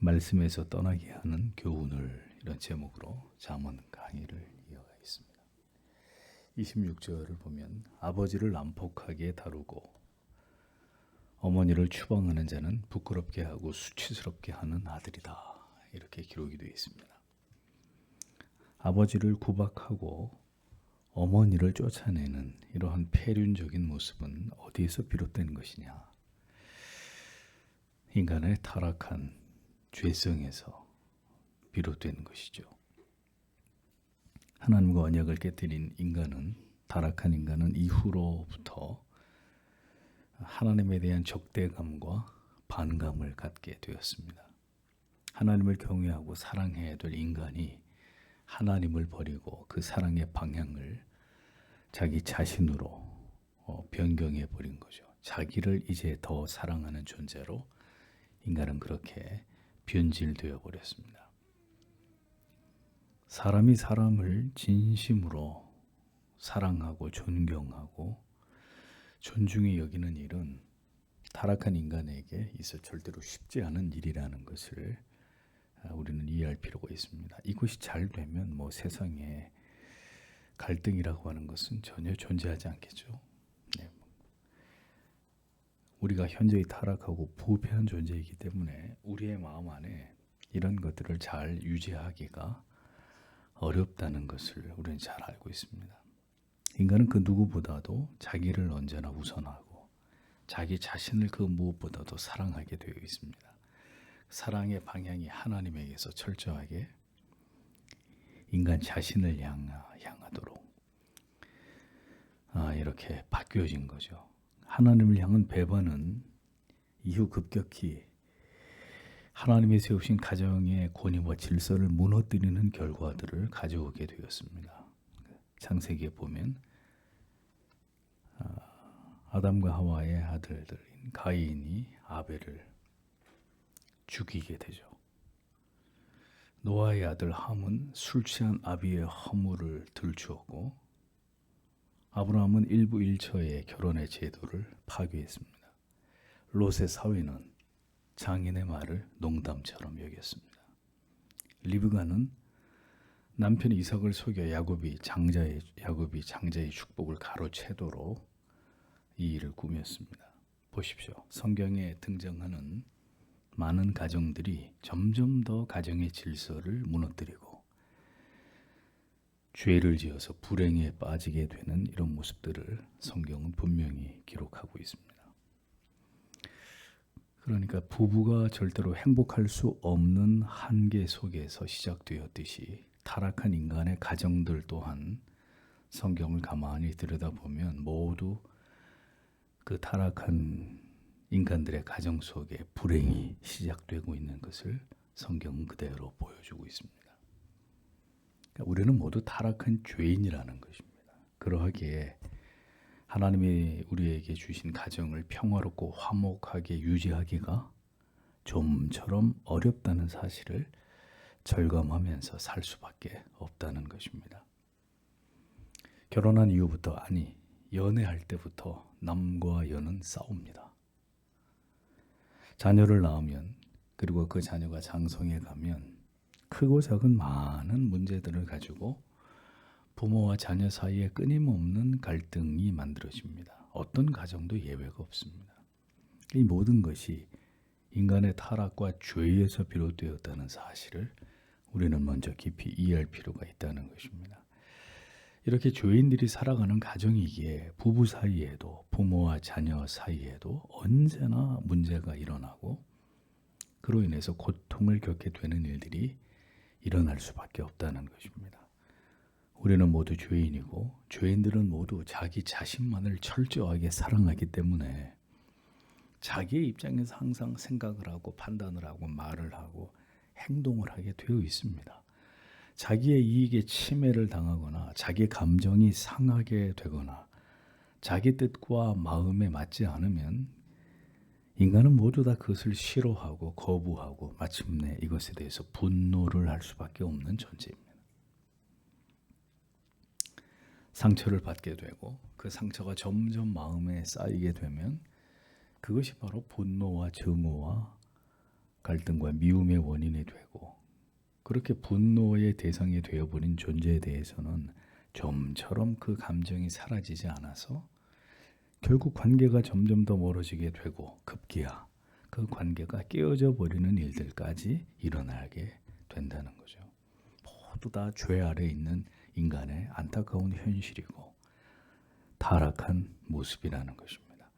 말씀에서 떠나게 하는 교훈을 이런 제목으로 잠언 강의를 이어가겠습니다. 26절을 보면 아버지를 난폭하게 다루고 어머니를 추방하는 자는 부끄럽게 하고 수치스럽게 하는 아들이다. 이렇게 기록이 되어 있습니다. 아버지를 구박하고 어머니를 쫓아내는 이러한 폐륜적인 모습은 어디에서 비롯된 것이냐? 인간의 타락한 죄성에서 비롯된 것이죠. 하나님과 언약을 깨뜨린 인간은, 타락한 인간은 이후로부터 하나님에 대한 적대감과 반감을 갖게 되었습니다. 하나님을 경외하고 사랑해야 될 인간이 하나님을 버리고 그 사랑의 방향을 자기 자신으로 변경해 버린 거죠. 자기를 이제 더 사랑하는 존재로 인간은 그렇게 변질되어 버렸습니다. 사람이 사람을 진심으로 사랑하고 존경하고 존중히 여기는 일은 타락한 인간에게 있어 절대로 쉽지 않은 일이라는 것을 우리는 이해할 필요가 있습니다. 이것이 잘 되면 세상에 갈등이라고 하는 것은 전혀 존재하지 않겠죠. 네. 우리가 현저히 타락하고 부패한 존재이기 때문에 우리의 마음 안에 이런 것들을 잘 유지하기가 어렵다는 것을 우리는 잘 알고 있습니다. 인간은 그 누구보다도 자기를 언제나 우선하고 자기 자신을 그 무엇보다도 사랑하게 되어 있습니다. 사랑의 방향이 하나님에게서 철저하게 인간 자신을 향하도록 이렇게 바뀌어진 거죠. 하나님을 향한 배반은 이후 급격히 하나님이 세우신 가정의 권위와 질서를 무너뜨리는 결과들을 가져오게 되었습니다. 창세기에 보면 아담과 하와의 아들들인 가인이 아벨을 죽이게 되죠. 노아의 아들 함은 술 취한 아비의 허물을 들추었고 아브라함은 일부 일처의 결혼의 제도를 파괴했습니다. 롯의 사위는 장인의 말을 농담처럼 여겼습니다. 리브가는 남편 이삭을 속여 야곱이 장자의 축복을 가로채도록 이 일을 꾸몄습니다. 보십시오. 성경에 등장하는 많은 가정들이 점점 더 가정의 질서를 무너뜨리고 죄를 지어서 불행에 빠지게 되는 이런 모습들을 성경은 분명히 기록하고 있습니다. 그러니까 부부가 절대로 행복할 수 없는 한계 속에서 시작되었듯이 타락한 인간의 가정들 또한 성경을 가만히 들여다보면 모두 그 타락한 인간들의 가정 속에 불행이 시작되고 있는 것을 성경은 그대로 보여주고 있습니다. 그러니까 우리는 모두 타락한 죄인이라는 것입니다. 그러하기에 하나님이 우리에게 주신 가정을 평화롭고 화목하게 유지하기가 좀처럼 어렵다는 사실을 절감하면서 살 수밖에 없다는 것입니다. 결혼한 이후부터, 연애할 때부터 남과 여는 싸웁니다. 자녀를 낳으면, 그리고 그 자녀가 장성해 가면 크고 작은 많은 문제들을 가지고 부모와 자녀 사이에 끊임없는 갈등이 만들어집니다. 어떤 가정도 예외가 없습니다. 이 모든 것이 인간의 타락과 죄에서 비롯되었다는 사실을 우리는 먼저 깊이 이해할 필요가 있다는 것입니다. 이렇게 죄인들이 살아가는 가정이기에 부부 사이에도 부모와 자녀 사이에도 언제나 문제가 일어나고 그로 인해서 고통을 겪게 되는 일들이 일어날 수밖에 없다는 것입니다. 우리는 모두 죄인이고 죄인들은 모두 자기 자신만을 철저하게 사랑하기 때문에 자기의 입장에서 항상 생각을 하고 판단을 하고 말을 하고 행동을 하게 되어 있습니다. 자기의 이익에 침해를 당하거나 자기 감정이 상하게 되거나 자기 뜻과 마음에 맞지 않으면 인간은 모두 다 그것을 싫어하고 거부하고 마침내 이것에 대해서 분노를 할 수밖에 없는 존재입니다. 상처를 받게 되고 그 상처가 점점 마음에 쌓이게 되면 그것이 바로 분노와 증오와 갈등과 미움의 원인이 되고 그렇게 분노의 대상이 되어버린 존재에 대해서는 좀처럼 그 감정이 사라지지 않아서 결국 관계가 점점 더 멀어지게 되고 급기야 그 관계가 깨어져 버리는 일들까지 일어나게 된다는 거죠. 모두 다 죄 아래 있는 인간의 안타까운 현실이고 타락한 모습이라는 것입니다.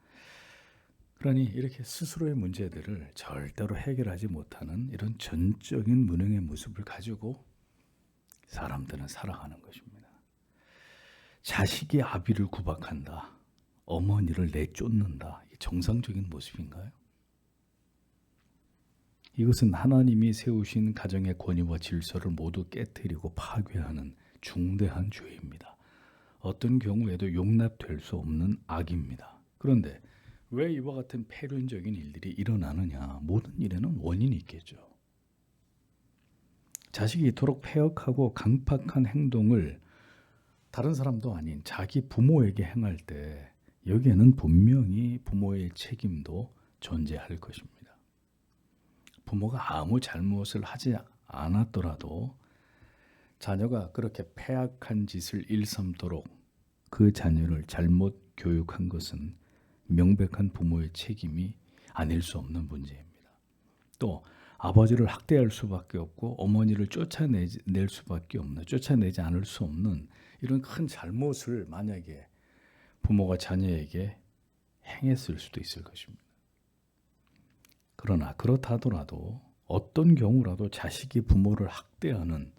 그러니 이렇게 스스로의 문제들을 절대로 해결하지 못하는 이런 전적인 무능의 모습을 가지고 사람들은 살아가는 것입니다. 자식이 아비를 구박한다. 어머니를 내쫓는다. 이게 정상적인 모습인가요? 이것은 하나님이 세우신 가정의 권위와 질서를 모두 깨뜨리고 파괴하는 중대한 죄입니다. 어떤 경우에도 용납될 수 없는 악입니다. 그런데 왜 이와 같은 폐륜적인 일들이 일어나느냐? 모든 일에는 원인이 있겠죠. 자식이 이토록 패역하고 강팍한 행동을 다른 사람도 아닌 자기 부모에게 행할 때 여기에는 분명히 부모의 책임도 존재할 것입니다. 부모가 아무 잘못을 하지 않았더라도 자녀가 그렇게 패악한 짓을 일삼도록 그 자녀를 잘못 교육한 것은 명백한 부모의 책임이 아닐 수 없는 문제입니다. 또 아버지를 학대할 수밖에 없고 어머니를 쫓아낼 수밖에 없는, 쫓아내지 않을 수 없는 이런 큰 잘못을 만약에 부모가 자녀에게 행했을 수도 있을 것입니다. 그러나 그렇다 하더라도 어떤 경우라도 자식이 부모를 학대하는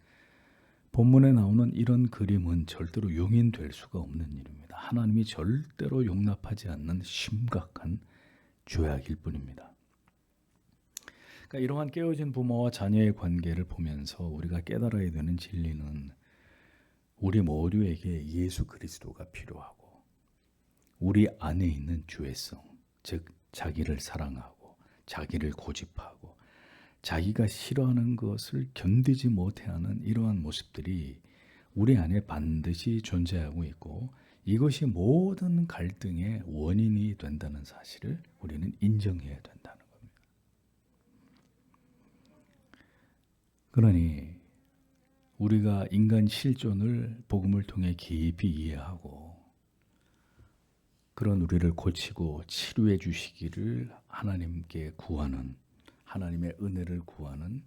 본문에 나오는 이런 그림은 절대로 용인될 수가 없는 일입니다. 하나님이 절대로 용납하지 않는 심각한 죄악일 뿐입니다. 그러니까 이러한 깨어진 부모와 자녀의 관계를 보면서 우리가 깨달아야 되는 진리는 우리 모두에게 예수 그리스도가 필요하고 우리 안에 있는 죄성, 즉 자기를 사랑하고 자기를 고집하고 자기가 싫어하는 것을 견디지 못해하는 이러한 모습들이 우리 안에 반드시 존재하고 있고 이것이 모든 갈등의 원인이 된다는 사실을 우리는 인정해야 된다는 겁니다. 그러니 우리가 인간 실존을 복음을 통해 깊이 이해하고 그런 우리를 고치고 치료해 주시기를 하나님께 구하는 하나님의 은혜를 구하는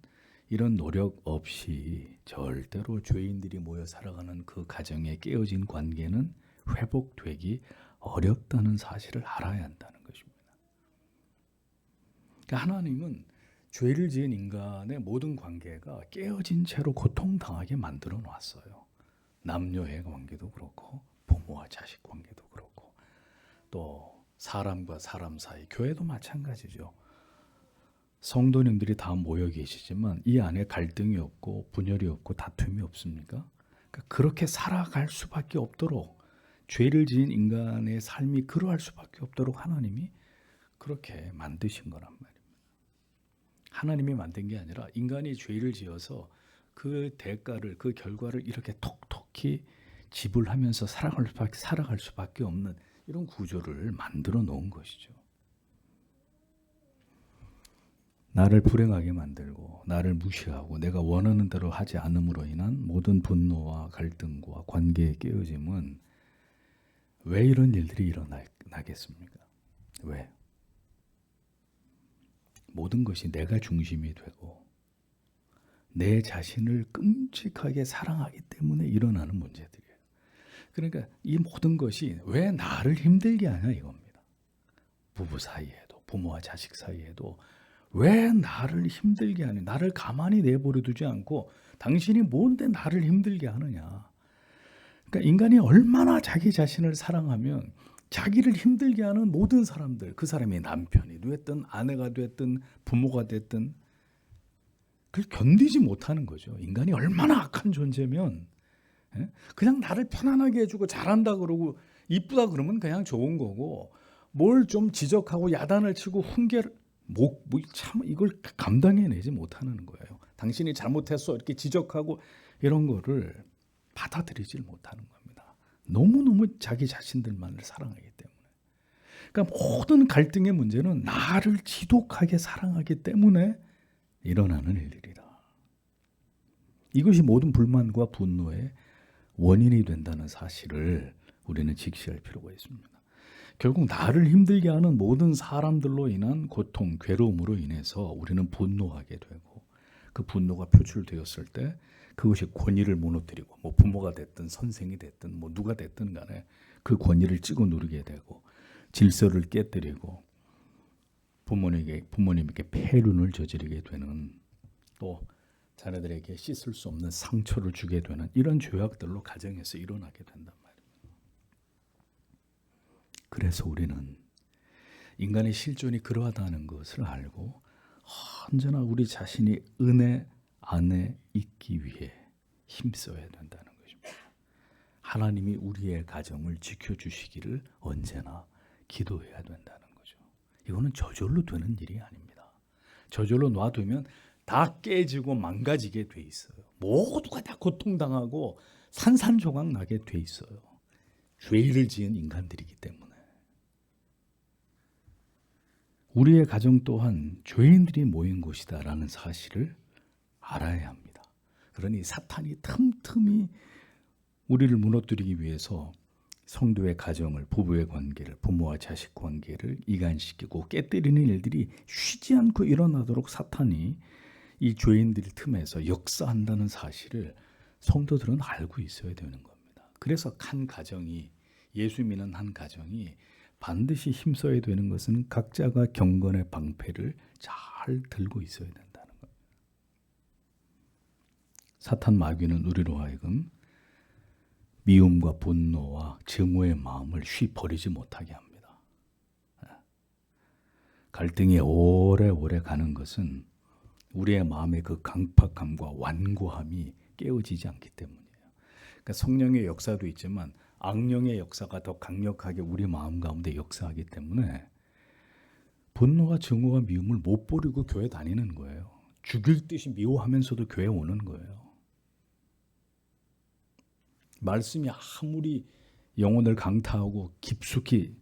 이런 노력 없이 절대로 죄인들이 모여 살아가는 그 가정의 깨어진 관계는 회복되기 어렵다는 사실을 알아야 한다는 것입니다. 그러니까 하나님은 죄를 지은 인간의 모든 관계가 깨어진 채로 고통당하게 만들어 놨어요. 남녀의 관계도 그렇고 부모와 자식 관계도 그렇고 또 사람과 사람 사이, 교회도 마찬가지죠. 성도님들이 다 모여 계시지만 이 안에 갈등이 없고 분열이 없고 다툼이 없습니까? 그러니까 그렇게 살아갈 수밖에 없도록 죄를 지은 인간의 삶이 그러할 수밖에 없도록 하나님이 그렇게 만드신 거란 말입니다. 하나님이 만든 게 아니라 인간이 죄를 지어서 그 대가를, 그 결과를 이렇게 톡톡히 지불하면서 살아갈 수밖에 없는 이런 구조를 만들어 놓은 것이죠. 나를 불행하게 만들고 나를 무시하고 내가 원하는 대로 하지 않음으로 인한 모든 분노와 갈등과 관계의 깨어짐은 왜 이런 일들이 일어나겠습니까? 왜? 모든 것이 내가 중심이 되고 내 자신을 끔찍하게 사랑하기 때문에 일어나는 문제들이에요. 그러니까 이 모든 것이 왜 나를 힘들게 하냐 이겁니다. 부부 사이에도 부모와 자식 사이에도 왜 나를 힘들게 하냐. 나를 가만히 내버려 두지 않고 당신이 뭔데 나를 힘들게 하느냐. 그러니까 인간이 얼마나 자기 자신을 사랑하면 자기를 힘들게 하는 모든 사람들, 그 사람이 남편이 됐든 아내가 됐든 부모가 됐든 그걸 견디지 못하는 거죠. 인간이 얼마나 악한 존재면 그냥 나를 편안하게 해주고 잘한다 그러고 이쁘다 그러면 그냥 좋은 거고 뭘 좀 지적하고 야단을 치고 훈계를 참 이걸 감당해내지 못하는 거예요. 당신이 잘못했어 이렇게 지적하고 이런 거를 받아들이질 못하는 겁니다. 너무너무 자기 자신들만을 사랑하기 때문에. 그러니까 모든 갈등의 문제는 나를 지독하게 사랑하기 때문에 일어나는 일들이다. 이것이 모든 불만과 분노의 원인이 된다는 사실을 우리는 직시할 필요가 있습니다. 결국 나를 힘들게 하는 모든 사람들로 인한 고통, 괴로움으로 인해서 우리는 분노하게 되고, 그 분노가 표출되었을 때 그것이 권위를 무너뜨리고, 뭐 부모가 됐든 선생이 됐든 뭐 누가 됐든 간에 그 권위를 찍어 누르게 되고, 질서를 깨뜨리고 부모님에게 폐륜을 저지르게 되는, 또 자녀들에게 씻을 수 없는 상처를 주게 되는 이런 죄악들로 가정에서 일어나게 된단 말입니다. 그래서 우리는 인간의 실존이 그러하다는 것을 알고 언제나 우리 자신이 은혜 안에 있기 위해 힘써야 된다는 것입니다. 하나님이 우리의 가정을 지켜주시기를 언제나 기도해야 된다는 거죠. 이거는 저절로 되는 일이 아닙니다. 저절로 놔두면 다 깨지고 망가지게 돼 있어요. 모두가 다 고통당하고 산산조각 나게 돼 있어요. 죄를 지은 인간들이기 때문에. 우리의 가정 또한 죄인들이 모인 곳이다라는 사실을 알아야 합니다. 그러니 사탄이 틈틈이 우리를 무너뜨리기 위해서 성도의 가정을, 부부의 관계를, 부모와 자식 관계를 이간시키고 깨뜨리는 일들이 쉬지 않고 일어나도록 사탄이 이 죄인들 틈에서 역사한다는 사실을 성도들은 알고 있어야 되는 겁니다. 그래서 한 가정이, 예수 믿는 한 가정이 반드시 힘써야 되는 것은 각자가 경건의 방패를 잘 들고 있어야 된다는 겁니다. 사탄 마귀는 우리로 하여금 미움과 분노와 증오의 마음을 쉬 버리지 못하게 합니다. 갈등이 오래오래 가는 것은 우리의 마음의 그 강팍함과 완고함이 깨어지지 않기 때문이에요. 그러니까 성령의 역사도 있지만 악령의 역사가 더 강력하게 우리 마음 가운데 역사하기 때문에 분노와 증오와 미움을 못 버리고 교회 다니는 거예요. 죽일 듯이 미워하면서도 교회 오는 거예요. 말씀이 아무리 영혼을 강타하고 깊숙이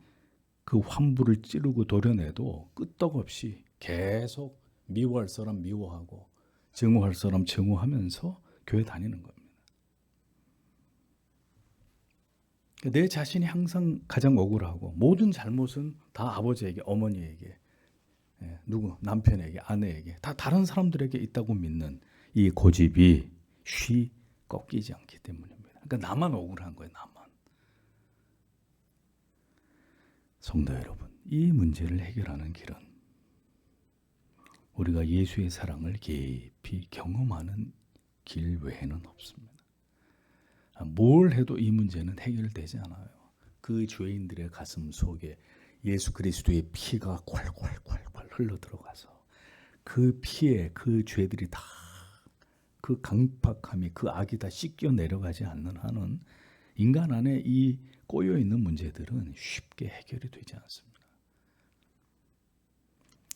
그 환부를 찌르고 도려내도 끄떡없이 계속 미워할 사람 미워하고 증오할 사람 증오하면서 교회 다니는 겁니다. 내 자신이 항상 가장 억울하고 모든 잘못은 다 아버지에게, 어머니에게, 남편에게, 아내에게, 다 다른 사람들에게 있다고 믿는 이 고집이 쉬 꺾이지 않기 때문입니다. 그러니까 나만 억울한 거예요. 나만. 성도 여러분, 이 문제를 해결하는 길은 우리가 예수의 사랑을 깊이 경험하는 길 외에는 없습니다. 뭘 해도 이 문제는 해결되지 않아요. 그 죄인들의 가슴 속에 예수 그리스도의 피가 콸콸콸콸 흘러 들어가서 그 피에 그 죄들이 다, 그 강팍함이, 그 악이 다 씻겨 내려가지 않는 한은 인간 안에 이 꼬여 있는 문제들은 쉽게 해결이 되지 않습니다.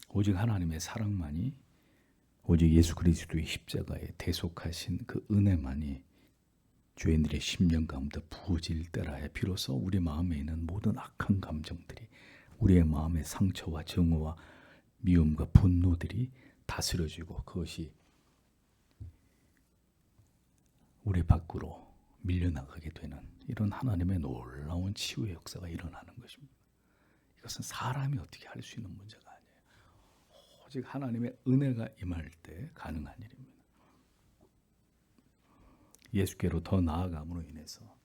오직 하나님의 사랑만이, 오직 예수 그리스도의 십자가에 대속하신 그 은혜만이 죄인들의 심령 가운데 부어질 때라야 비로소 우리 마음에 있는 모든 악한 감정들이, 우리의 마음의 상처와 증오와 미움과 분노들이 다스려지고 그것이 우리 밖으로 밀려나가게 되는 이런 하나님의 놀라운 치유의 역사가 일어나는 것입니다. 이것은 사람이 어떻게 할 수 있는 문제가 아니에요. 오직 하나님의 은혜가 임할 때 가능한 일입니다. 예수께로 더 나아감으로 인해서,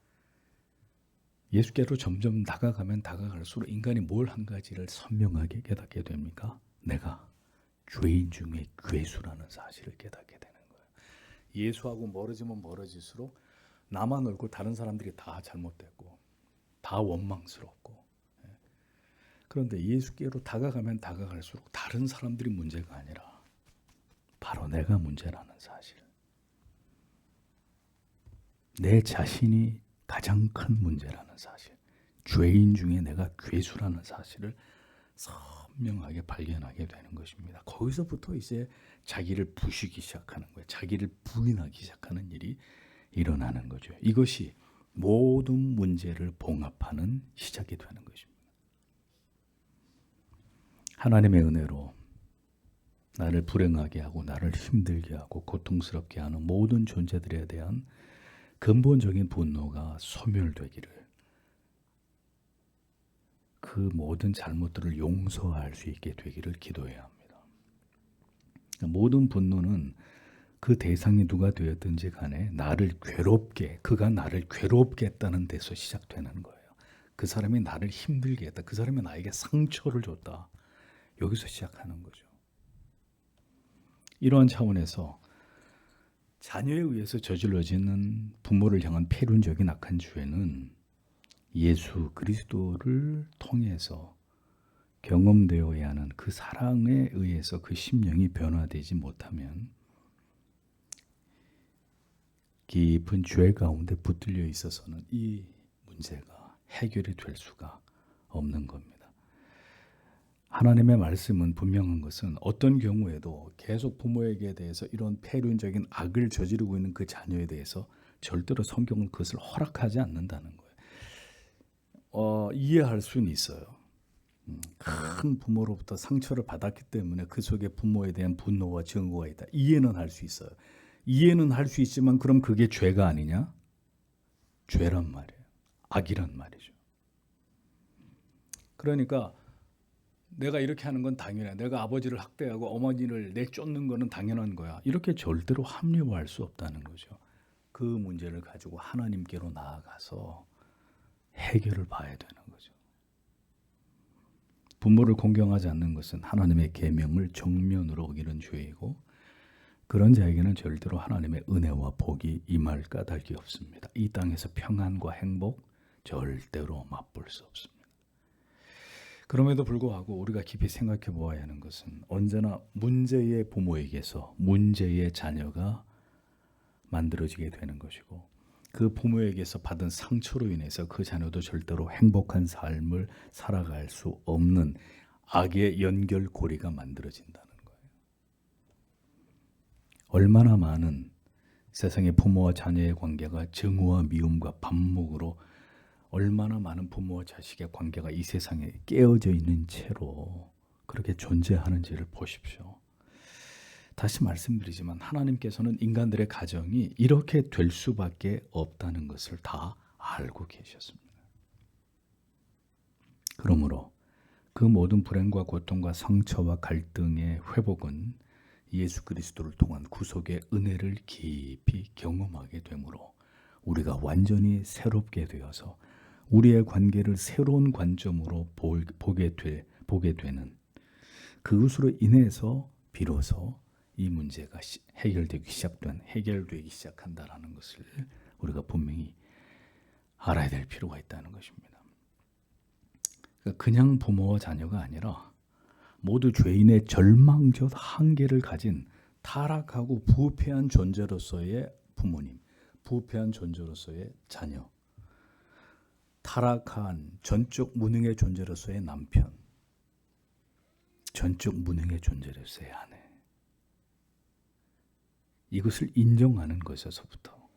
예수께로 점점 다가가면 다가갈수록 인간이 뭘 한 가지를 선명하게 깨닫게 됩니까? 내가 죄인 중에 괴수라는 사실을 깨닫게 되는 거예요. 예수하고 멀어지면 멀어질수록 나만 옳고 다른 사람들이 다 잘못됐고 다 원망스럽고, 그런데 예수께로 다가가면 다가갈수록 다른 사람들이 문제가 아니라 바로 내가 문제라는 사실, 내 자신이 가장 큰 문제라는 사실, 죄인 중에 내가 괴수라는 사실을 선명하게 발견하게 되는 것입니다. 거기서부터 이제 자기를 부수기 시작하는 거예요. 자기를 부인하기 시작하는 일이 일어나는 거죠. 이것이 모든 문제를 봉합하는 시작이 되는 것입니다. 하나님의 은혜로 나를 불행하게 하고 나를 힘들게 하고 고통스럽게 하는 모든 존재들에 대한 근본적인 분노가 소멸되기를, 그 모든 잘못들을 용서할 수 있게 되기를 기도해야 합니다. 모든 분노는 그 대상이 누가 되었든지 간에 나를 괴롭게, 그가 나를 괴롭게 했다는 데서 시작되는 거예요. 그 사람이 나를 힘들게 했다. 그 사람이 나에게 상처를 줬다. 여기서 시작하는 거죠. 이러한 차원에서 자녀에 의해서 저질러지는 부모를 향한 폐륜적인 악한 죄는 예수 그리스도를 통해서 경험되어야 하는 그 사랑에 의해서 그 심령이 변화되지 못하면 깊은 죄 가운데 붙들려 있어서는 이 문제가 해결이 될 수가 없는 겁니다. 하나님의 말씀은 분명한 것은 어떤 경우에도 계속 부모에게 대해서 이런 폐륜적인 악을 저지르고 있는 그 자녀에 대해서 절대로 성경은 그것을 허락하지 않는다는 거예요. 이해할 수는 있어요. 큰 부모로부터 상처를 받았기 때문에 그 속에 부모에 대한 분노와 증오가 있다. 이해는 할 수 있어요. 이해는 할 수 있지만 그럼 그게 죄가 아니냐? 죄란 말이에요. 악이란 말이죠. 그러니까 내가 이렇게 하는 건 당연해. 내가 아버지를 학대하고 어머니를 내쫓는 거는 당연한 거야. 이렇게 절대로 합리화할 수 없다는 거죠. 그 문제를 가지고 하나님께로 나아가서 해결을 봐야 되는 거죠. 부모를 공경하지 않는 것은 하나님의 계명을 정면으로 어기는 죄이고, 그런 자에게는 절대로 하나님의 은혜와 복이 임할 까닭이 없습니다. 이 땅에서 평안과 행복 절대로 맛볼 수 없습니다. 그럼에도 불구하고 우리가 깊이 생각해 보아야 하는 것은 언제나 문제의 부모에게서 문제의 자녀가 만들어지게 되는 것이고, 그 부모에게서 받은 상처로 인해서 그 자녀도 절대로 행복한 삶을 살아갈 수 없는 악의 연결고리가 만들어진다는 거예요. 얼마나 많은 세상의 부모와 자녀의 관계가 증오와 미움과 반목으로, 얼마나 많은 부모와 자식의 관계가 이 세상에 깨어져 있는 채로 그렇게 존재하는지를 보십시오. 다시 말씀드리지만 하나님께서는 인간들의 가정이 이렇게 될 수밖에 없다는 것을 다 알고 계셨습니다. 그러므로 그 모든 불행과 고통과 상처와 갈등의 회복은 예수 그리스도를 통한 구속의 은혜를 깊이 경험하게 되므로 우리가 완전히 새롭게 되어서 우리의 관계를 새로운 관점으로 보게 되는, 그것으로 인해서 비로소 이 문제가 해결되기 시작한다라는 것을 우리가 분명히 알아야 될 필요가 있다는 것입니다. 그냥 부모와 자녀가 아니라 모두 죄인의 절망적 한계를 가진 타락하고 부패한 존재로서의 부모님, 부패한 존재로서의 자녀, 타락한 전적 무능의 존재로서의 남편, 전적 무능의 존재로서의 아내, 이것을 인정하는 것에서부터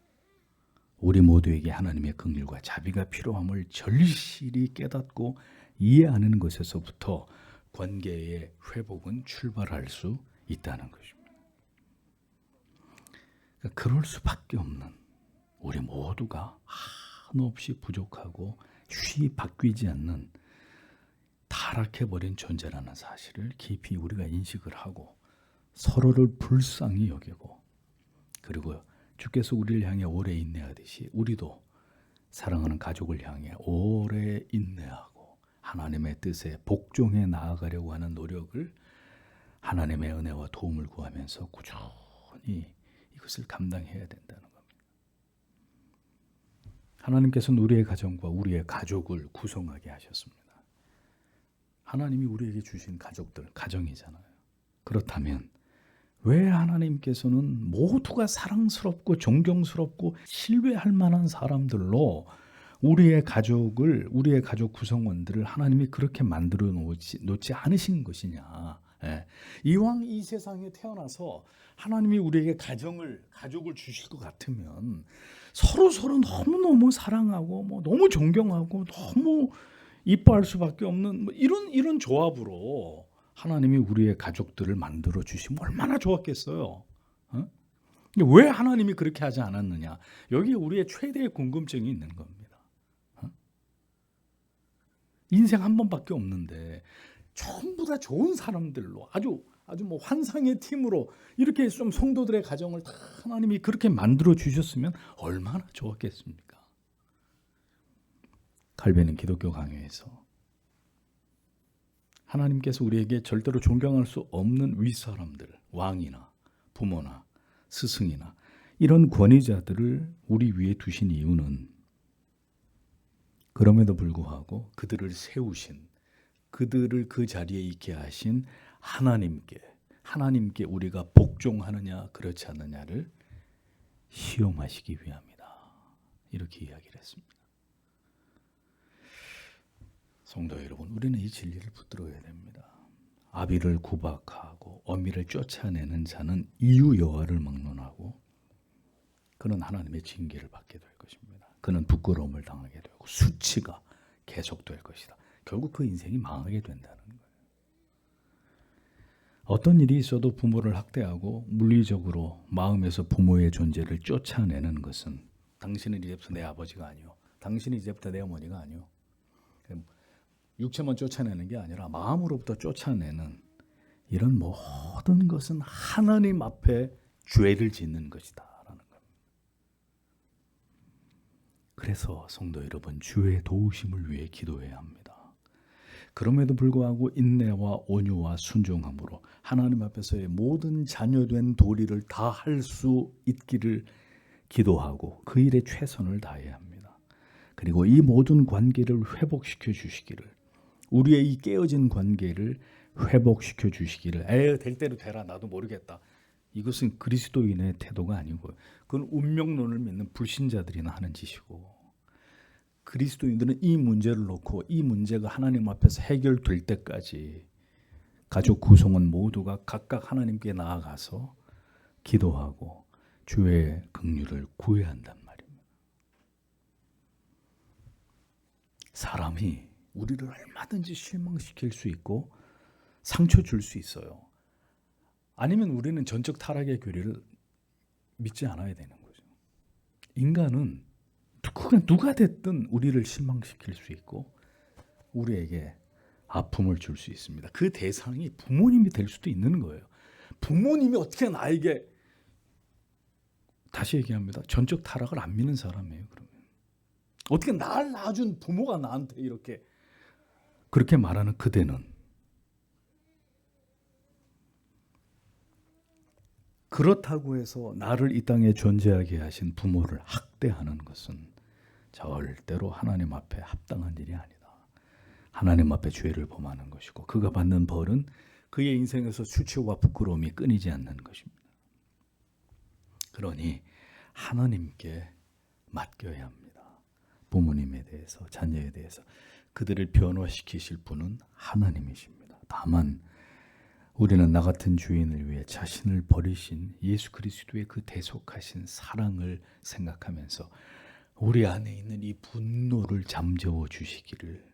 우리 모두에게 하나님의 긍휼과 자비가 필요함을 절실히 깨닫고 이해하는 것에서부터 관계의 회복은 출발할 수 있다는 것입니다. 그러니까 그럴 수밖에 없는, 우리 모두가 한없이 부족하고 쉬이 바뀌지 않는 타락해버린 존재라는 사실을 깊이 우리가 인식을 하고 서로를 불쌍히 여기고, 그리고 주께서 우리를 향해 오래 인내하듯이 우리도 사랑하는 가족을 향해 오래 인내하고 하나님의 뜻에 복종해 나아가려고 하는 노력을 하나님의 은혜와 도움을 구하면서 꾸준히 이것을 감당해야 된다는 겁니다. 하나님께서는 우리의 가정과 우리의 가족을 구성하게 하셨습니다. 하나님이 우리에게 주신 가족들, 가정이잖아요. 그렇다면 왜 하나님께서는 모두가 사랑스럽고 존경스럽고 신뢰할 만한 사람들로 우리의 가족을, 우리의 가족 구성원들을 하나님이 그렇게 만들어 놓지 않으신 것이냐. 이왕 이 세상에 태어나서 하나님이 우리에게 가족을 주실 것 같으면 서로 너무너무 사랑하고 너무 존경하고 너무 이뻐할 수밖에 없는 이런 조합으로 하나님이 우리의 가족들을 만들어 주시면 얼마나 좋았겠어요. 어? 근데 왜 하나님이 그렇게 하지 않았느냐? 여기 우리의 최대의 궁금증이 있는 겁니다. 어? 인생 한 번밖에 없는데 전부 다 좋은 사람들로 아주 뭐 환상의 팀으로 이렇게 좀 성도들의 가정을 다 하나님이 그렇게 만들어 주셨으면 얼마나 좋았겠습니까? 갈배는 기독교 강요에서 하나님께서 우리에게 절대로 존경할 수 없는 윗사람들, 왕이나 부모나 스승이나 이런 권위자들을 우리 위에 두신 이유는 그럼에도 불구하고 그들을 세우신, 그들을 그 자리에 있게 하신 하나님께 우리가 복종하느냐 그렇지 않느냐를 시험하시기 위함이다. 이렇게 이야기를 했습니다. 성도 여러분, 우리는 이 진리를 붙들어야 됩니다. 아비를 구박하고 어미를 쫓아내는 자는 이유 여호와를 막론하고 그는 하나님의 징계를 받게 될 것입니다. 그는 부끄러움을 당하게 되고 수치가 계속될 것이다. 결국 그 인생이 망하게 된다는 거예요. 어떤 일이 있어도 부모를 학대하고 물리적으로 마음에서 부모의 존재를 쫓아내는 것은 당신은 이제부터 내 아버지가 아니요, 당신은 이제부터 내 어머니가 아니요, 육체만 쫓아내는 게 아니라 마음으로부터 쫓아내는 이런 모든 것은 하나님 앞에 죄를 짓는 것이다 라는 겁니다. 그래서 성도 여러분, 주의 도우심을 위해 기도해야 합니다. 그럼에도 불구하고 인내와 온유와 순종함으로 하나님 앞에서의 모든 자녀된 도리를 다 할 수 있기를 기도하고 그 일에 최선을 다해야 합니다. 그리고 이 모든 관계를 회복시켜 주시기를, 우리의 이 깨어진 관계를 회복시켜 주시기를, 될 대로 되라, 나도 모르겠다. 이것은 그리스도인의 태도가 아니고 그건 운명론을 믿는 불신자들이나 하는 짓이고, 그리스도인들은 이 문제를 놓고 이 문제가 하나님 앞에서 해결될 때까지 가족 구성원 모두가 각각 하나님께 나아가서 기도하고 주의 긍휼을 구해야 한단 말입니다. 사람이 우리를 얼마든지 실망시킬 수 있고 상처 줄 수 있어요. 아니면 우리는 전적 타락의 교리를 믿지 않아야 되는 거죠. 인간은 누가 됐든 우리를 실망시킬 수 있고 우리에게 아픔을 줄 수 있습니다. 그 대상이 부모님이 될 수도 있는 거예요. 부모님이 어떻게 나에게, 다시 얘기합니다, 전적 타락을 안 믿는 사람이에요. 그러면 어떻게 날 낳아준 부모가 나한테 이렇게 그렇게 말하는 그대는, 그렇다고 해서 나를 이 땅에 존재하게 하신 부모를 학대하는 것은 절대로 하나님 앞에 합당한 일이 아니다. 하나님 앞에 죄를 범하는 것이고 그가 받는 벌은 그의 인생에서 수치와 부끄러움이 끊이지 않는 것입니다. 그러니 하나님께 맡겨야 합니다. 부모님에 대해서, 자녀에 대해서 그들을 변화시키실 분은 하나님이십니다. 다만 우리는 나 같은 주인을 위해 자신을 버리신 예수 그리스도의 그 대속하신 사랑을 생각하면서 우리 안에 있는 이 분노를 잠재워 주시기를,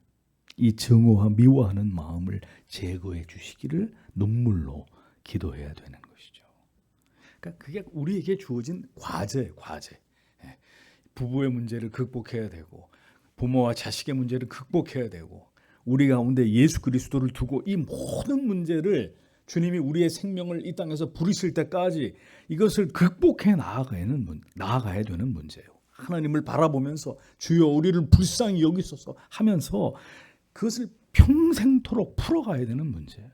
이 증오와 미워하는 마음을 제거해 주시기를 눈물로 기도해야 되는 것이죠. 그러니까 그게 우리에게 주어진 과제. 부부의 문제를 극복해야 되고 부모와 자식의 문제를 극복해야 되고 우리 가운데 예수 그리스도를 두고 이 모든 문제를 주님이 우리의 생명을 이 땅에서 부르실 때까지 이것을 극복해 나아가야 되는 문제예요. 하나님을 바라보면서 주여 우리를 불쌍히 여기소서 하면서 그것을 평생토록 풀어가야 되는 문제예요.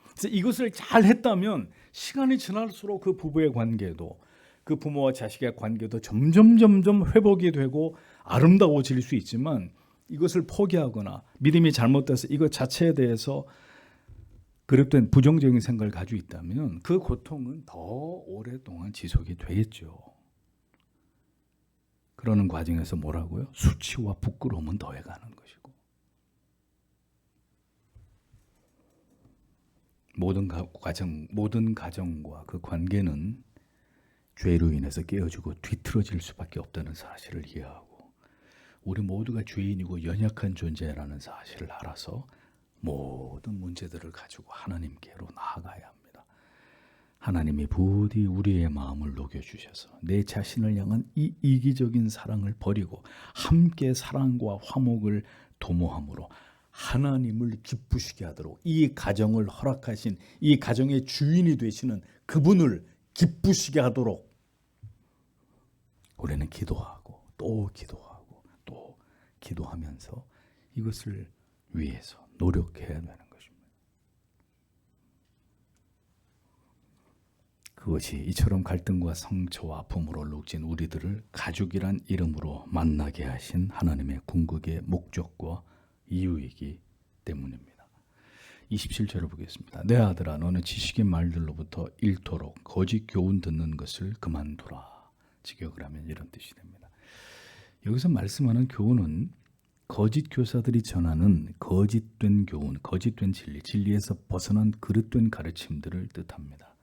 그래서 이것을 잘 했다면 시간이 지날수록 그 부부의 관계도, 그 부모와 자식의 관계도 점점 회복이 되고 아름다워질 수 있지만, 이것을 포기하거나 믿음이 잘못돼서 이것 자체에 대해서 그릇된 부정적인 생각을 가지고 있다면 그 고통은 더 오랫동안 지속이 되겠죠. 그러는 과정에서 뭐라고요? 수치와 부끄러움은 더해가는 것이고, 모든 가정과 그 관계는 죄로 인해서 깨어지고 뒤틀어질 수밖에 없다는 사실을 이해하고 우리 모두가 죄인이고 연약한 존재라는 사실을 알아서 모든 문제들을 가지고 하나님께로 나아가야 합니다. 하나님이 부디 우리의 마음을 녹여주셔서 내 자신을 향한 이 이기적인 사랑을 버리고 함께 사랑과 화목을 도모함으로 하나님을 기쁘시게 하도록, 이 가정을 허락하신 이 가정의 주인이 되시는 그분을 기쁘시게 하도록 우리는 기도하고 또 기도하고 또 기도하면서 이것을 위해서 노력해야 되는 것입니다. 그것이 이처럼 갈등과 상처와 아픔으로 녹진 우리들을 가족이란 이름으로 만나게 하신 하나님의 궁극의 목적과 이유이기 때문입니다. 27절을 보겠습니다. 내 아들아, 너는 지식의 말들로부터 잃도록 거짓 교훈 듣는 것을 그만두라. 직역을 하면 이런 뜻이 됩니다. 여기서 말씀하는 교훈은 거짓 교사들이 전하는 거짓된 교훈, 거짓된 진리, 진리에서 벗어난 그릇된 가르침들을 뜻합니다.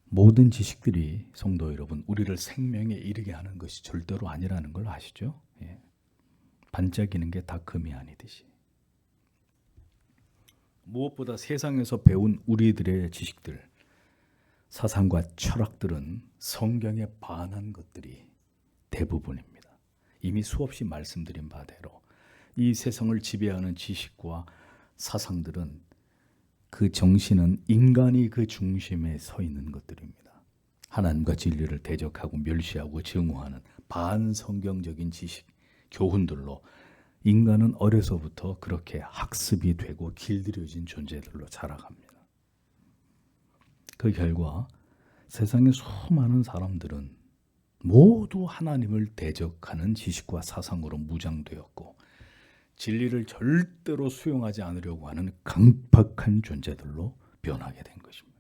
모든 지식들이 성도 여러분, 우리를 생명에 이르게 하는 것이 절대로 아니라는 걸 아시죠? 예. 반짝이는 게 다 금이 아니듯이. 무엇보다 세상에서 배운 우리들의 지식들, 사상과 철학들은 성경에 반한 것들이 대부분입니다. 이미 수없이 말씀드린 바대로 이 세상을 지배하는 지식과 사상들은 그 정신은 인간이 그 중심에 서 있는 것들입니다. 하나님과 진리를 대적하고 멸시하고 증오하는 반성경적인 지식, 교훈들로 인간은 어려서부터 그렇게 학습이 되고 길들여진 존재들로 자라갑니다. 그 결과 세상의 수많은 사람들은 모두 하나님을 대적하는 지식과 사상으로 무장되었고 진리를 절대로 수용하지 않으려고 하는 강팍한 존재들로 변하게 된 것입니다.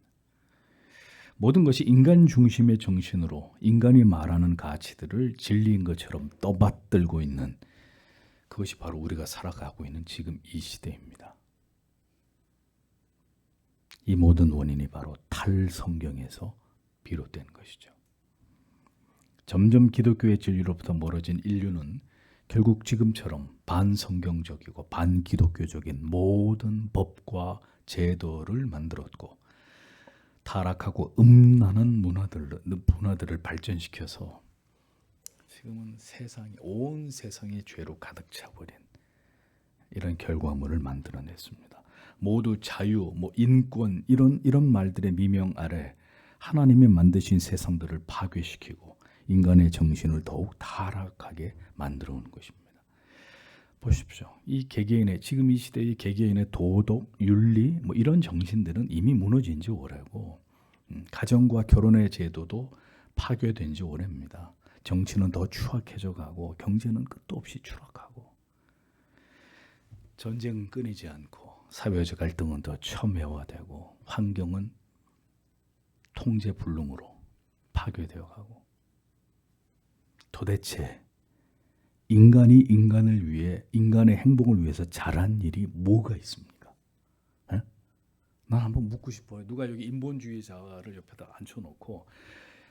모든 것이 인간 중심의 정신으로 인간이 말하는 가치들을 진리인 것처럼 떠받들고 있는, 그것이 바로 우리가 살아가고 있는 지금 이 시대입니다. 이 모든 원인이 바로 탈성경에서 비롯된 것이죠. 점점 기독교의 진리로부터 멀어진 인류는 결국 지금처럼 반성경적이고 반기독교적인 모든 법과 제도를 만들었고 타락하고 음란한 문화들을 발전시켜서 지금은 온 세상이 죄로 가득 차버린 이런 결과물을 만들어냈습니다. 모두 자유, 인권 이런 말들의 미명 아래 하나님이 만드신 세상들을 파괴시키고 인간의 정신을 더욱 타락하게 만들어 온 것입니다. 보십시오. 이 개개인의 지금 이 시대의 개개인의 도덕, 윤리 이런 정신들은 이미 무너진 지 오래고 가정과 결혼의 제도도 파괴된 지 오래입니다. 정치는 더 추악해져 가고 경제는 끝도 없이 추락하고 전쟁은 끊이지 않고 사회적 갈등은 더 첨예화되고 환경은 통제불능으로 파괴되어 가고 도대체 인간이 인간을 위해 인간의 행복을 위해서 잘한 일이 뭐가 있습니까? 에? 난 한번 묻고 싶어요. 누가 여기 인본주의자를 옆에다 앉혀놓고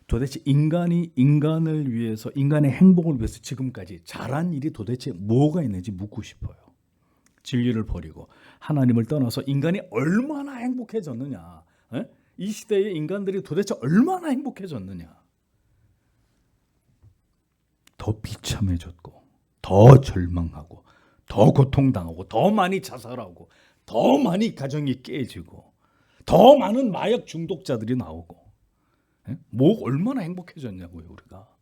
도대체 인간이 인간을 위해서 인간의 행복을 위해서 지금까지 잘한 일이 도대체 뭐가 있는지 묻고 싶어요. 진리를 버리고 하나님을 떠나서 인간이 얼마나 행복해졌느냐, 에? 이 시대의 인간들이 도대체 얼마나 행복해졌느냐. 더 비참해졌고 더 절망하고 더 고통당하고 더 많이 자살하고 더 많이 가정이 깨지고 더 많은 마약 중독자들이 나오고 얼마나 행복해졌냐고요. 우리가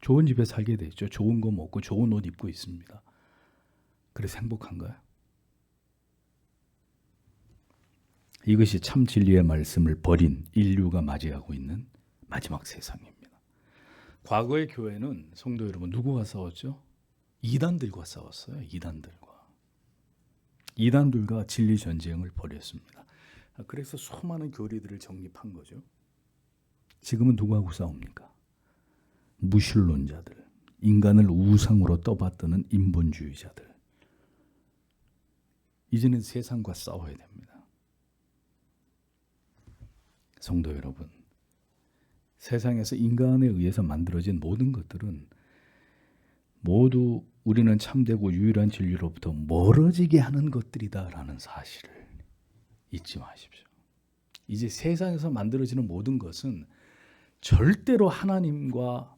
좋은 집에 살게 됐죠. 좋은 거 먹고 좋은 옷 입고 있습니다. 그래서 행복한가요? 이것이 참 진리의 말씀을 버린 인류가 맞이하고 있는 마지막 세상입니다. 과거의 교회는 성도 여러분 누구와 싸웠죠? 이단들과 싸웠어요. 이단들과 진리 전쟁을 벌였습니다. 그래서 수많은 교리들을 정립한 거죠. 지금은 누구하고 싸웁니까? 무신론자들, 인간을 우상으로 떠받드는 인본주의자들. 이제는 세상과 싸워야 됩니다. 성도 여러분, 세상에서 인간에 의해서 만들어진 모든 것들은 모두 우리는 참되고 유일한 진리로부터 멀어지게 하는 것들이다라는 사실을 잊지 마십시오. 이제 세상에서 만들어지는 모든 것은 절대로 하나님과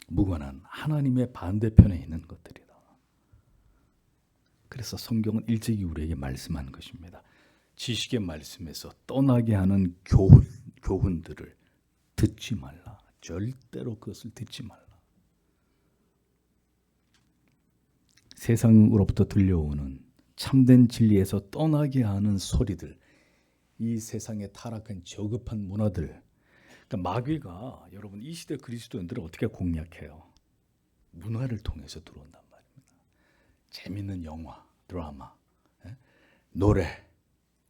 무관한 하나님의 반대편에 있는 것들이다. 그래서 성경은 일찍이 우리에게 말씀한 것입니다. 지식의 말씀에서 떠나게 하는 교훈들을 듣지 말라. 절대로 그것을 듣지 말라. 세상으로부터 들려오는 참된 진리에서 떠나게 하는 소리들, 이 세상의 타락한 저급한 문화들, 그러니까 마귀가 여러분 이 시대 그리스도인들을 어떻게 공략해요? 문화를 통해서 들어온단 말입니다. 재밌는 영화, 드라마, 노래,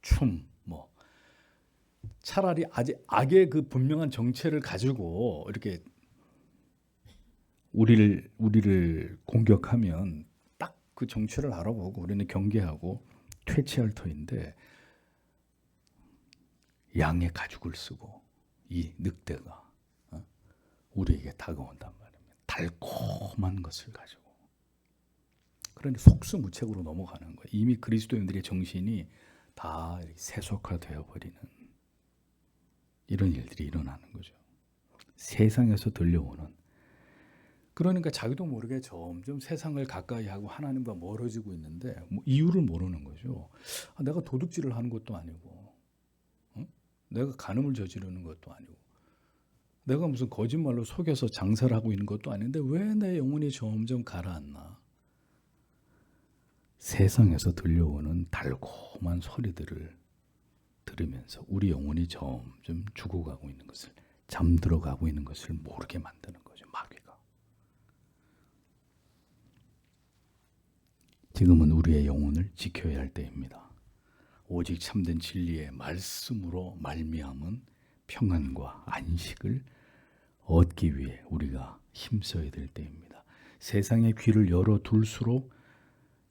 춤, 뭐 차라리 아직 악의 그 분명한 정체를 가지고 이렇게 우리를 공격하면 딱 그 정체를 알아보고 우리는 경계하고 퇴치할 터인데, 양의 가죽을 쓰고 이 늑대가 우리에게 다가온단 말입니다. 달콤한 것을 가지고. 그런데 속수무책으로 넘어가는 거예요. 이미 그리스도인들의 정신이 다 세속화되어 버리는 이런 일들이 일어나는 거죠. 세상에서 들려오는. 그러니까 자기도 모르게 점점 세상을 가까이 하고 하나님과 멀어지고 있는데 뭐 이유를 모르는 거죠. 내가 도둑질을 하는 것도 아니고, 내가 간음을 저지르는 것도 아니고, 내가 무슨 거짓말로 속여서 장사를 하고 있는 것도 아닌데 왜 내 영혼이 점점 가라앉나? 세상에서 들려오는 달콤한 소리들을 들으면서 우리 영혼이 점점 죽어가고 있는 것을, 잠들어가고 있는 것을 모르게 만드는 거죠, 마귀가. 지금은 우리의 영혼을 지켜야 할 때입니다. 오직 참된 진리의 말씀으로 말미암은 평안과 안식을 얻기 위해 우리가 힘써야 될 때입니다. 세상의 귀를 열어둘수록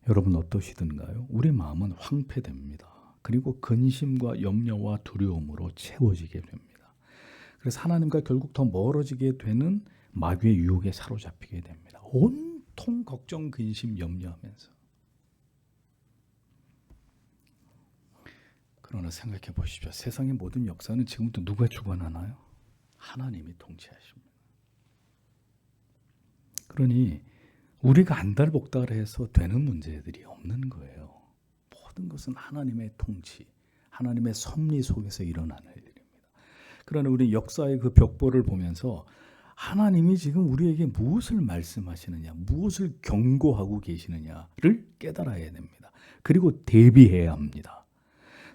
여러분 어떠시든가요? 우리 마음은 황폐됩니다. 그리고 근심과 염려와 두려움으로 채워지게 됩니다. 그래서 하나님과 결국 더 멀어지게 되는 마귀의 유혹에 사로잡히게 됩니다. 온통 걱정, 근심, 염려하면서. 그러나 생각해 보십시오. 세상의 모든 역사는 지금부터 누가 주관하나요? 하나님이 통치하십니다. 그러니 우리가 안달복달해서 되는 문제들이 없는 거예요. 모든 것은 하나님의 통치, 하나님의 섭리 속에서 일어나는 일입니다. 그러나 우리 역사의 그 벽보를 보면서 하나님이 지금 우리에게 무엇을 말씀하시느냐, 무엇을 경고하고 계시느냐를 깨달아야 됩니다. 그리고 대비해야 합니다.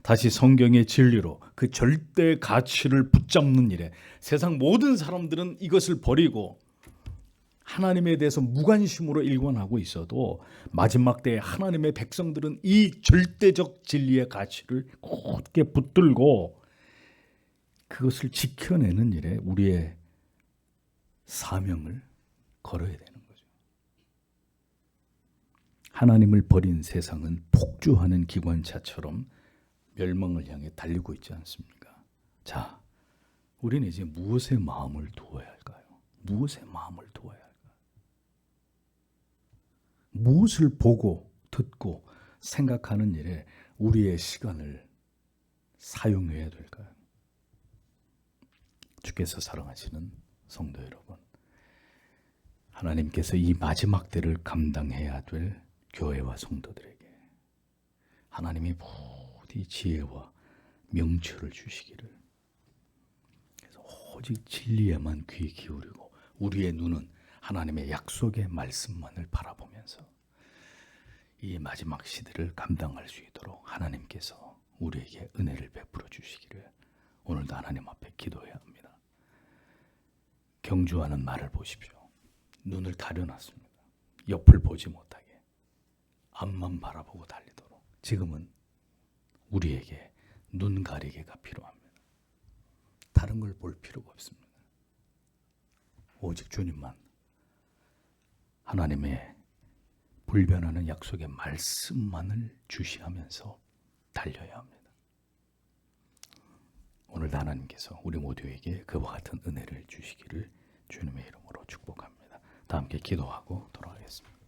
다시 성경의 진리로 그 절대 가치를 붙잡는 일에 세상 모든 사람들은 이것을 버리고 하나님에 대해서 무관심으로 일관하고 있어도 마지막 때에 하나님의 백성들은 이 절대적 진리의 가치를 굳게 붙들고 그것을 지켜내는 일에 우리의 사명을 걸어야 되는 거죠. 하나님을 버린 세상은 폭주하는 기관차처럼 멸망을 향해 달리고 있지 않습니까? 자, 우리는 이제 무엇에 마음을 두어야 할까요? 무엇에 마음을 두어야 할까요? 무엇을 보고 듣고 생각하는 일에 우리의 시간을 사용해야 될까요? 주께서 사랑하시는 성도 여러분, 하나님께서 이 마지막 때를 감당해야 될 교회와 성도들에게 하나님이 부디 지혜와 명철을 주시기를, 그래서 오직 진리에만 귀 기울이고 우리의 눈은 하나님의 약속의 말씀만을 바라보면서 이 마지막 시대를 감당할 수 있도록 하나님께서 우리에게 은혜를 베풀어 주시기를 오늘도 하나님 앞에 기도해야 합니다. 경주하는 말을 보십시오. 눈을 가려놨습니다. 옆을 보지 못하게 앞만 바라보고 달리도록. 지금은 우리에게 눈 가리개가 필요합니다. 다른 걸 볼 필요가 없습니다. 오직 주님만, 하나님의 불변하는 약속의 말씀만을 주시하면서 달려야 합니다. 오늘도 하나님께서 우리 모두에게 그와 같은 은혜를 주시기를 주님의 이름으로 축복합니다. 다 함께 기도하고 돌아가겠습니다.